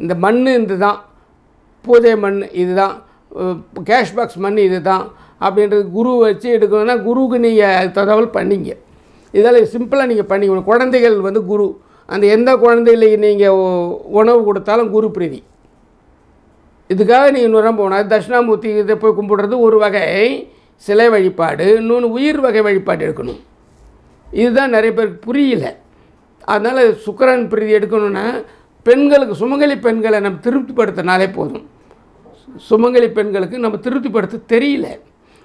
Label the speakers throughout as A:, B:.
A: இந்த மண் இது தான், பூஜை மண் இது தான், கேஷ் பாக்ஸ் மண் இது தான் அப்படின்றது குரு வச்சு எடுக்கணும்னா குருவுக்கு நீங்கள் தகவல் பண்ணிங்க. இதெல்லாம் சிம்பிளாக நீங்கள் பண்ணிக்கணும். குழந்தைகள் வந்து குரு, அந்த எந்த குழந்தைகளுக்கு நீங்கள் உணவு கொடுத்தாலும் குரு பிரீதி. இதுக்காக நீங்கள் இன்னொரு போகணும். அது தட்சிணாமூர்த்தி இதை போய் கும்பிடுறது ஒரு வகை சிலை வழிபாடு, இன்னொன்று உயிர் வகை வழிபாடு எடுக்கணும். இதுதான் நிறைய பேருக்கு புரியல. அதனால் சுக்கிரன் பிரீதி எடுக்கணுன்னா பெண்களுக்கு, சுமங்கலி பெண்களை நம்ம திருப்திப்படுத்தினாலே போதும். சுமங்கலி பெண்களுக்கு நம்ம திருப்திப்படுத்த தெரியல.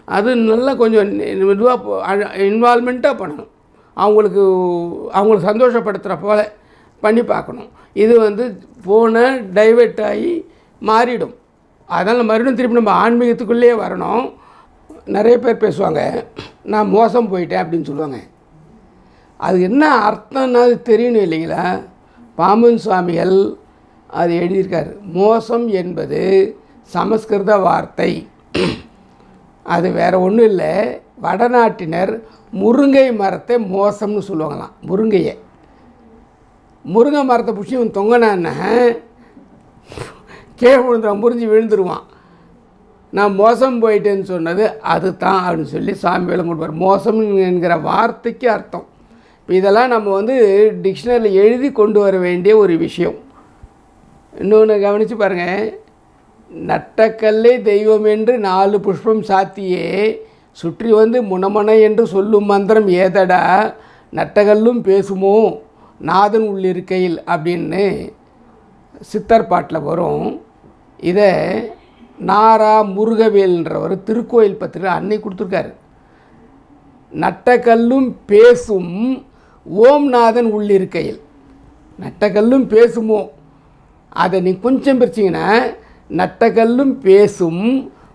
A: அது நல்லா கொஞ்சம் இதுவாக இன்வால்மெண்ட்டாக பண்ணணும். அவங்களுக்கு சந்தோஷப்படுத்துகிற போல் பண்ணி பார்க்கணும். இது வந்து போன டைவெர்ட் ஆகி மாறிடும். அதனால் மறுபடியும் திருப்பி நம்ம ஆன்மீகத்துக்குள்ளேயே வரணும். நிறைய பேர் பேசுவாங்க, நான் மோசம் போயிட்டேன் அப்படின்னு சொல்லுவாங்க. அது என்ன அர்த்தம்னா அது தெரியணும் இல்லைங்களா? பாம்பன் சுவாமிகள் அது எழுதியிருக்காரு. மோசம் என்பது சமஸ்கிருத வார்த்தை, அது வேறு ஒன்றும் இல்லை. வடநாட்டினர் முருங்கை மரத்தை மோசம்னு சொல்லுவாங்களாம். முருங்கை மரத்தை பிடிச்சி இவன் தொங்கினான்னா கீழே விழுந்துருவான், முறிஞ்சு விழுந்துருவான். நான் மோசம் போயிட்டேன்னு சொன்னது அது தான் அப்படின்னு சொல்லி சாமி விளங்க கொடுப்பார். மோசம் என்கிற வார்த்தைக்கு அர்த்தம். இப்போ இதெல்லாம் நம்ம வந்து டிக்ஷனரியில் எழுதி கொண்டு வர வேண்டிய ஒரு விஷயம். இன்னொன்று கவனித்து பாருங்கள். நட்டக்கல்லே தெய்வம் என்று 4 புஷ்பம் சாத்தியே சுற்றி வந்து முனமன என்று சொல்லும் மந்திரம் ஏதடா நட்டகல்லும் பேசுமோ நாதன் உள்ளிருக்கையில் அப்படின்னு சித்தர் பாட்டில் வரும். இதை நாரா முருகவேல்ன்றவர் திருக்கோயில் பத்திரிகை அன்னை கொடுத்துருக்காரு. நட்டக்கல்லும் பேசும் ஓம்நாதன் உள்ளிருக்கையில். நட்டக்கல்லும் பேசுமோ, அதை நீ கொஞ்சம் பிரிச்சிங்கன்னா நட்டக்கல்லும் பேசும்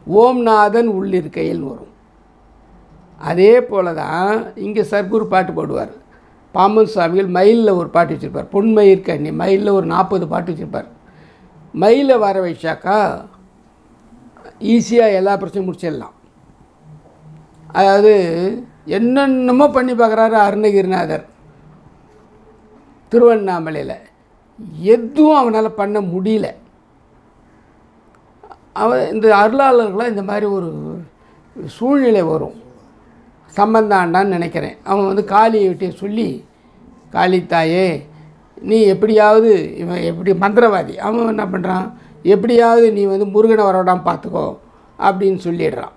A: ஓம்நாதன் உள்ளிருக்கையில் வரும். அதே போல் தான் இங்கே சர்க்குரு பாட்டு போடுவார். பாம்பன் சுவாமிகள் மயிலில் ஒரு பாட்டு வச்சுருப்பார். பொன்மயிர் கண்ணி மயிலில் ஒரு 40 பாட்டு வச்சுருப்பார். மயிலை வர வச்சாக்கா ஈஸியாக எல்லா பிரச்சனையும் முடிச்சிடலாம். அதாவது என்னென்னமோ பண்ணி பார்க்குறாரு அருணகிரிநாதர் திருவண்ணாமலையில். எதுவும் அவனால் பண்ண முடியல. இந்த அருளாளர்களாக இந்த மாதிரி ஒரு சூழ்நிலை வரும். சம்பந்தாண்டான்னு நினைக்கிறேன். அவன் வந்து காளியை விட்டு சொல்லி, காளித்தாயே நீ எப்படியாவது, இவன் எப்படி மந்திரவாதி, அவன் என்ன பண்ணுறான், எப்படியாவது நீ வந்து முருகனை வரவிடாமல் பார்த்துக்கோ அப்படின்னு சொல்லிடுறான்.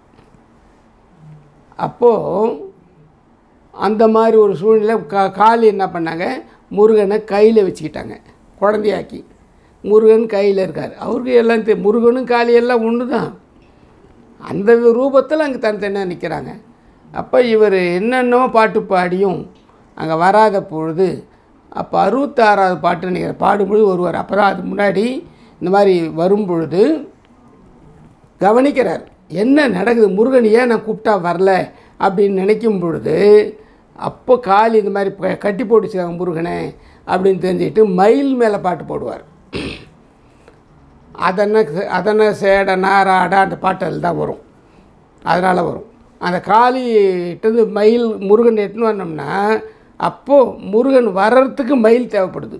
A: அப்போது அந்த மாதிரி ஒரு சூழ்நிலை காளி என்ன பண்ணாங்க, முருகனை கையில் வச்சுக்கிட்டாங்க, குழந்தையாக்கி. முருகன் கையில் இருக்கார். அவருக்கு எல்லாம் முருகனும் காளியெல்லாம் ஒன்று தான். அந்த ரூபத்தில் அங்கே தனித்தனியாக நிற்கிறாங்க. அப்போ இவர் என்னென்னமோ பாட்டு பாடியும் அங்கே வராத பொழுது, அப்போ 66வது பாட்டு நினைக்கிற பாடும்பொழுது வருவார். அப்போ தான் அதுக்கு முன்னாடி இந்த மாதிரி வரும்பொழுது கவனிக்கிறார், என்ன நடக்குது, முருகன் ஏன் நான் கூப்பிட்டா வரல அப்படின்னு நினைக்கும் பொழுது, அப்போ காளி இந்த மாதிரி கட்டி போட்டுச்சுக்காங்க முருகனை அப்படின்னு தெரிஞ்சுக்கிட்டு மயில் மேலே பாட்டு போடுவார். அதனை சேட நாராடா அந்த பாட்டில் தான் வரும். அதனால் வரும். அந்த காளிகிட்டேருந்து மயில் முருகன் எட்டுன்னு வந்தோம்னா அப்போது முருகன் வர்றதுக்கு மயில் தேவைப்படுது.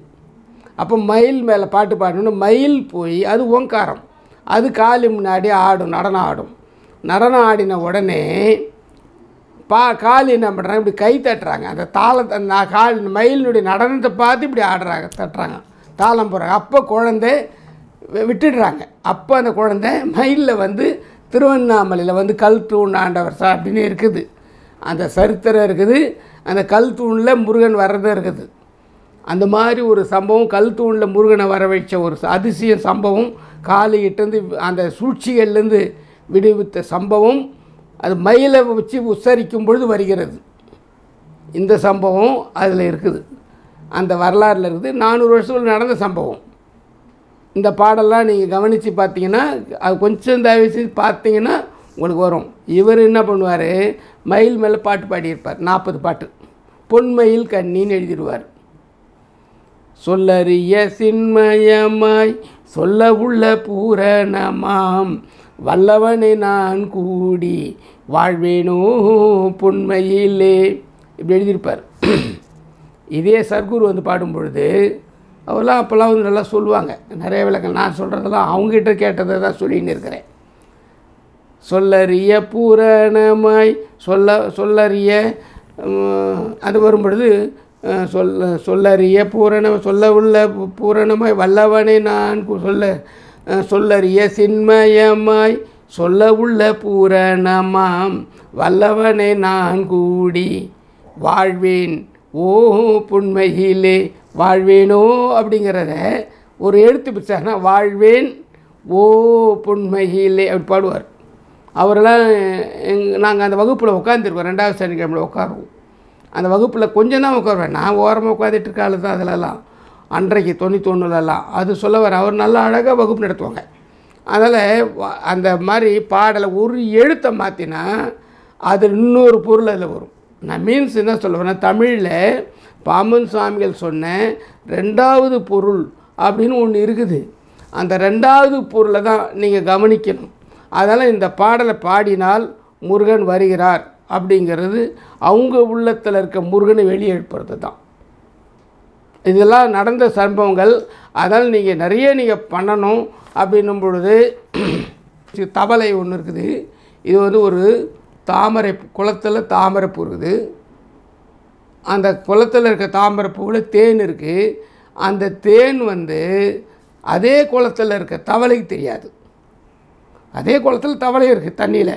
A: அப்போ மயில் மேலே பாட்டு பாடணுன்னு மயில் போய் அது ஓங்காரம், அது காளி முன்னாடி ஆடும், நடனம் ஆடும். நடனம் ஆடின உடனே காளி என்ன பண்ணுறாங்க, இப்படி கை தட்டுறாங்க. அந்த தாளத்தை மயிலினுடைய நடனத்தை பார்த்து இப்படி ஆடுறாங்க, தட்டுறாங்க, தாளம் போடுறாங்க. அப்போ குழந்தை விட்டுடுறாங்க. அப்போ அந்த குழந்தை மயிலில் வந்து திருவண்ணாமலையில் வந்து கல் தூண் ஆண்டவர் அப்படின்னு இருக்குது, அந்த சரித்திரம் இருக்குது. அந்த கல் தூணில் முருகன் வர்றதும் இருக்குது. அந்த மாதிரி ஒரு சம்பவம், கல் தூணில் முருகனை வர வைச்ச ஒரு அதிசய சம்பவம், காளிகிட்டேருந்து அந்த சூழ்ச்சிகள்லேருந்து விடுவித்த சம்பவம், அது மயிலை வச்சு உச்சரிக்கும் பொழுது வருகிறது. இந்த சம்பவம் அதில் இருக்குது, அந்த வரலாறில் இருக்குது. 400 வருஷத்துக்குள்ள நடந்த சம்பவம். இந்த பாடெல்லாம் நீங்கள் கவனித்து பார்த்தீங்கன்னா, அது கொஞ்சம் தயவு செஞ்சு பார்த்தீங்கன்னா உங்களுக்கு வரும். இவர் என்ன பண்ணுவார், மயில் மேலே பாட்டு பாடியிருப்பார். 40 பாட்டு. பொன்மயில் கண்ணின்னு எழுதிடுவார். சொல்லறிய சின்மயமாய் சொல்ல உள்ள பூரணமாம் வல்லவனை நான் கூடி வாழ்வேனோ பொன்மையிலே இப்படி எழுதியிருப்பார். இதே சர்க்குரு வந்து பாடும் பொழுது அவெல்லாம் அப்போல்லாம் வந்து நல்லா சொல்லுவாங்க. நிறைய விளக்கம் நான் சொல்கிறதெல்லாம் அவங்ககிட்ட கேட்டதை தான் சொல்லின்னு இருக்கிறேன். சொல்லறிய பூரணமாய் சொல்லறிய அது வரும்பொழுது சொல்லறிய சொல்ல உள்ள பூரணமாய் வல்லவனை நான் சொல்லறிய சின்மயமாய் சொல்ல உள்ள பூரணமாம் வல்லவனை நான் கூடி வாழ்வேன் ஓ புண்மையிலே வாழ்வேனோ அப்படிங்கிறத ஒரு எழுத்து பிடிச்சாருன்னா வாழ்வேன் ஓ புண்மையிலே அப்படி பாடுவார். அவரெல்லாம் நாங்கள் அந்த வகுப்பில் உட்காந்துருக்கோம். 2வது சனிக்கிழமையில் உட்காருவோம். அந்த வகுப்பில் கொஞ்சம் தான் உட்காருவேன். நான் ஓரமாக உட்காந்துட்டு இருக்க ஆளு தான் அதிலலாம். அன்றைக்கு 91லலாம் அது சொல்ல வர அவர் நல்லா அழகாக வகுப்பு நடத்துவாங்க. அதில் அந்த மாதிரி பாடலை ஒரு எழுத்தை மாற்றினா அது இன்னொரு பொருள் அதில் வரும். நான் மீன்ஸ் என்ன சொல்ல வரேன்னா, தமிழில் பாம்பன் சுவாமிகள் சொன்ன 2வது பொருள் அப்படின்னு ஒன்று இருக்குது. அந்த 2வது பொருளை தான் நீங்கள் கவனிக்கணும். அதனால் இந்த பாடலை பாடினால் முருகன் வருகிறார் அப்படிங்கிறது அவங்க உள்ளத்தில் இருக்க முருகனை வெளியே எழுப்புறது தான். இதெல்லாம் நடந்த சம்பவங்கள். அதனால் நீங்கள் நிறைய நீங்கள் பண்ணணும் அப்படின்னும் பொழுது தவளை ஒன்று இருக்குது. இது வந்து ஒரு தாமரை குளத்தில் தாமரைப்பூ இருக்குது. அந்த குளத்தில் இருக்க தாமரைப்பூவில் தேன் இருக்குது. அந்த தேன் வந்து அதே குளத்தில் இருக்க தவளைக்கு தெரியாது. அதே குளத்தில் தவளை இருக்குது தண்ணியில்,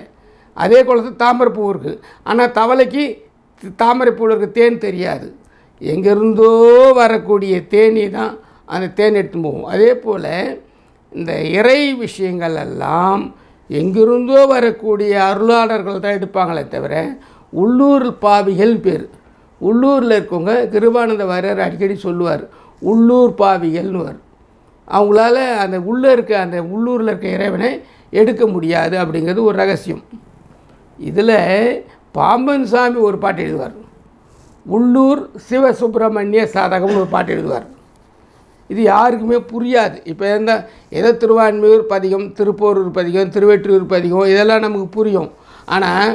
A: அதே குளத்தில் தாமரைப்பூ இருக்குது. ஆனால் தவளைக்கு தாமரைப்பூவில் இருக்க தேன் தெரியாது. எங்கேருந்தோ வரக்கூடிய தேனி தான் அந்த தேன் எடுத்து போகும். அதே போல் இந்த இறை விஷயங்கள் எல்லாம் எங்கிருந்தோ வரக்கூடிய அருளாளர்கள் தான் எடுப்பாங்களே தவிர உள்ளூர் பாவிகள் பேர். உள்ளூரில் இருக்கவங்க கிருபானந்த வாரியார் அடிக்கடி சொல்லுவார், உள்ளூர் பாவிகள்னு வரும். அவங்களால அந்த உள்ளே இருக்க அந்த உள்ளூரில் இருக்க இறைவனை எடுக்க முடியாது அப்படிங்கிறது ஒரு ரகசியம். இதில் பாம்பன் சாமி ஒரு பாட்டு எழுதுவார். உள்ளூர் சிவசுப்பிரமணிய சாதகம்னு ஒரு பாட்டு எழுதுவார். இது யாருக்குமே புரியாது. இப்போ ஏதோ திருவான்மையூர் பதிகம், திருப்போரூர் பதிகம், திருவெற்றியூர் பதிகம் இதெல்லாம் நமக்கு புரியும். ஆனால்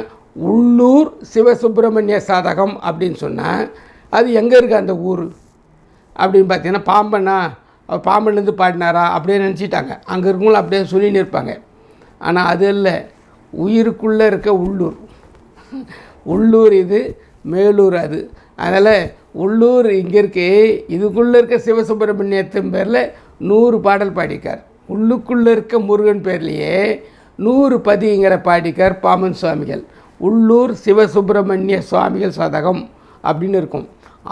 A: உள்ளூர் சிவசுப்பிரமணிய சாதகம் அப்படின்னு சொன்னால் அது எங்கே இருக்குது அந்த ஊர் அப்படின்னு பார்த்தீங்கன்னா பாம்பனா அவர் பாம்பன்லேருந்து பாடினாரா அப்படியே நினச்சிட்டாங்க. அங்கே இருக்கவங்களும் அப்படியே சொல்லின்னு இருப்பாங்க. ஆனால் அது இல்லை, உயிருக்குள்ளே இருக்க உள்ளூர். உள்ளூர் இது, மேலூர் அது. அதனால் உள்ளூர் இங்கே இருக்கு. இதுக்குள்ளே இருக்க சிவசுப்பிரமணியத்தின் பேரில் 100 பாடல் பாடிக்கார். உள்ளுக்குள்ளே இருக்க முருகன் பேர்லேயே 100 பதிங்கிற பாடிக்கார் பாம்பன் சுவாமிகள். உள்ளூர் சிவசுப்பிரமணிய சுவாமிகள் சதகம் அப்படின்னு இருக்கும்.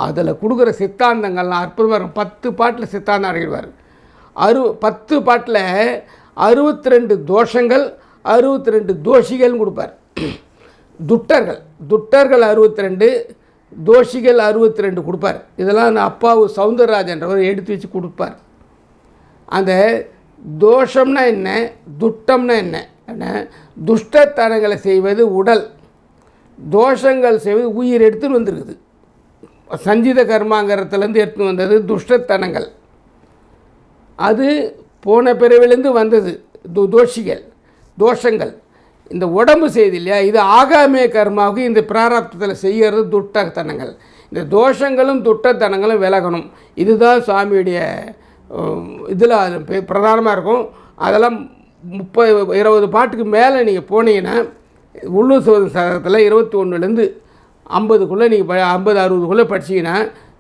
A: அதில் கொடுக்குற சித்தாந்தங்கள்லாம் அற்புதமாக இருக்கும். 10 பாட்டில் சித்தாந்தம் அடைவார். 10 பாட்டில் 62 தோஷங்கள், 62 தோஷிகள்னு கொடுப்பார். துட்டர்கள் 62, தோஷிகள் 62 கொடுப்பார். இதெல்லாம் அப்பாவு சவுந்தரராஜன்றவர் எடுத்து வச்சு கொடுப்பார். அந்த தோஷம்னா என்ன, துட்டம்னா என்ன, துஷ்டத்தனங்களை செய்வது உடல், தோஷங்கள் செய்வது உயிர் எடுத்துன்னு வந்துருக்குது. சஞ்சித கர்மாங்கிறதுலேருந்து எடுத்துன்னு வந்தது துஷ்டத்தனங்கள். அது போன பிறவிலேருந்து வந்தது தோஷங்கள். இந்த உடம்பு செய்து இல்லையா, இது ஆகாமிய கர்மாவுக்கு இந்த பிராரப்தத்தில் செய்கிறது துட்டத்தனங்கள். இந்த தோஷங்களும் துட்டத்தனங்களும் விலகணும். இதுதான் சுவாமியுடைய இதில் பிரதானமாக இருக்கும். அதெல்லாம் 30-20 பாட்டுக்கு மேலே நீங்கள் போனீங்கன்னா உள்ளூர் சதகத்தில் 21லேருந்து 50க்குள்ளே நீங்கள் 50-60க்குள்ளே படிச்சிங்கன்னா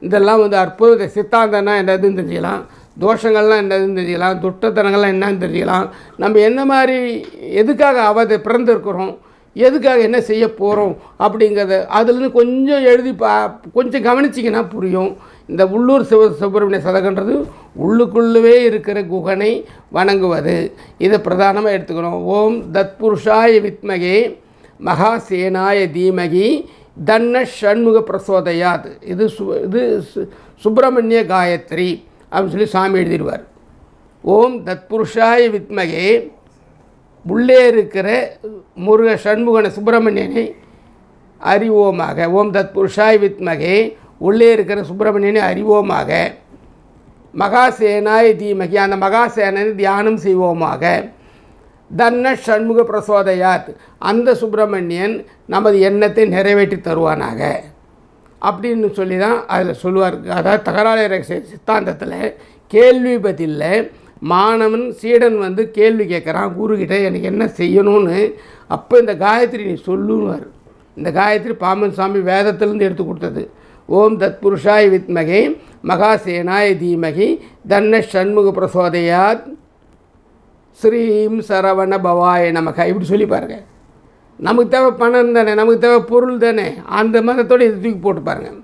A: இதெல்லாம் வந்து அற்புத சித்தாந்தம்னா என்னதுன்னு தெரிஞ்சுக்கலாம், தோஷங்கள்லாம் என்னதுன்னு தெரிஞ்சுக்கலாம், துட்டத்தனங்கள்லாம் என்னன்னு தெரிஞ்சுக்கலாம். நம்ம என்ன மாதிரி எதுக்காக பிறந்திருக்கிறோம், எதுக்காக என்ன செய்ய போகிறோம் அப்படிங்கிறத அதுலேருந்து கொஞ்சம் எழுதி கொஞ்சம் கவனிச்சிங்கன்னா புரியும். இந்த உள்ளூர் சுப்பிரமணிய சதகன்றது உள்ளுக்குள்ளவே இருக்கிற குகனை வணங்குவது. இதை பிரதானமாக எடுத்துக்கணும். ஓம் தத்புருஷாய வித்மகே மகாசேனாய தீமகி தன்ன ஷண்முக பிரசோதயாத். இது சுப்பிரமணிய காயத்ரி அப்படின்னு சொல்லி சாமி எழுதிடுவார். ஓம் தத்புருஷாய வித்மகே, உள்ளே இருக்கிற ஷண்முகனை சுப்பிரமணியனை அறிவோமாக. ஓம் தத்புருஷாய வித்மகே, உள்ளே இருக்கிற சுப்பிரமணியனை அறிவோமாக. மகாசேனாய தீமகி, அந்த மகாசேனனை தியானம் செய்வோமாக. தன்ன ஷண்முக பிரசோதயாத், அந்த சுப்பிரமணியன் நமது எண்ணத்தை நிறைவேற்றி தருவானாக அப்படின்னு சொல்லி தான் அதில் சொல்லுவார். அதாவது தகராறு சித்தாந்தத்தில் கேள்வி பதிலில் மாணவன் சீடன் வந்து கேள்வி கேட்குறான் குருக்கிட்ட, எனக்கு என்ன செய்யணும்னு. அப்போ இந்த காயத்ரி நீ சொல்லுவார். இந்த காயத்ரி பாம்பன் சாமி வேதத்திலேருந்து எடுத்து கொடுத்தது. ஓம் தத் புருஷாய் வித்மகே மகாசேனாய தீமகி தன்ன ஷண்முக பிரசோதயாத் ஸ்ரீம் சரவண பவாய நமக. இப்படி சொல்லி பாருங்கள். நமக்கு தேவை பணம் தானே, நமக்கு தேவை பொருள் தானே, அந்த மதத்தோடு இது தூக்கி போட்டு பாருங்கள்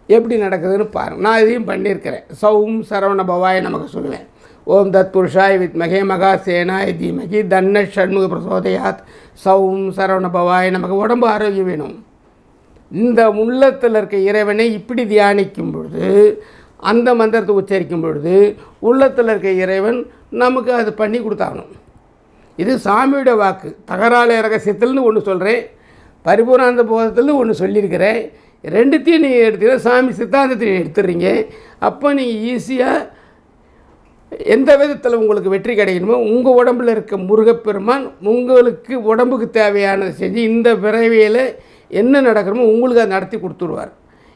A: எப்படி நடக்குதுன்னு பாருங்கள். நான் இதையும் பண்ணியிருக்கிறேன். சௌம் சரவண பவாய நமக்கு சொல்லுவேன். ஓம் தத் புருஷாய் வித்மகே மகாசேனாய தீமகி தன்ன ஷண்முக பிரசோதயாத் சௌம் சரவண பவாய நமக்கு. உடம்பு ஆரோக்கியம் வேணும். இந்த உள்ளத்தில் இருக்க இறைவனை இப்படி தியானிக்கும் பொழுது, அந்த மந்திரத்தை உச்சரிக்கும் பொழுது உள்ளத்தில் இருக்க இறைவன் நமக்கு அது பண்ணி கொடுத்தாகணும். இது சாமியோட வாக்கு. தகரால ரகசியத்தில்னு ஒன்று சொல்கிறேன், பரிபூர்ணானந்த போதத்தில் ஒன்று சொல்லியிருக்கிறேன். ரெண்டுத்தையும் நீங்கள் எடுத்தீங்கன்னா சாமி சித்தாந்தத்தையும் எடுத்துடுறீங்க. அப்போ நீங்கள் ஈஸியாக எந்த விதத்தில் உங்களுக்கு வெற்றி கிடைக்கணுமோ உங்கள் உடம்பில் இருக்க முருகப்பெருமான் உங்களுக்கு உடம்புக்கு தேவையானதை செஞ்சு இந்த பிறவியில் என்ன நடக்கணுமோ உங்களுக்கு அதை நடத்தி கொடுத்துருவார்.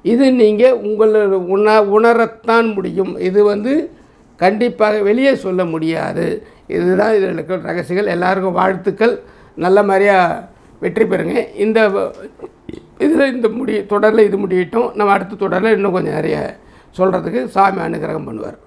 A: இது நீங்கள் உங்களை உணரத்தான் முடியும். இது வந்து கண்டிப்பாக வெளியே சொல்ல முடியாது. இதுதான் இதில் இருக்கிற ரகசியங்கள். எல்லாருக்கும் வாழ்த்துக்கள். நல்ல மாதிரியாக வெற்றி பெறுங்க. இந்த இதில் இந்த தொடரில் இது முடியட்டும். நம்ம அடுத்த தொடரில் இன்னும் கொஞ்சம் நிறைய சொல்கிறதுக்கு சாமி அனுகிரகம் பண்ணுவார்.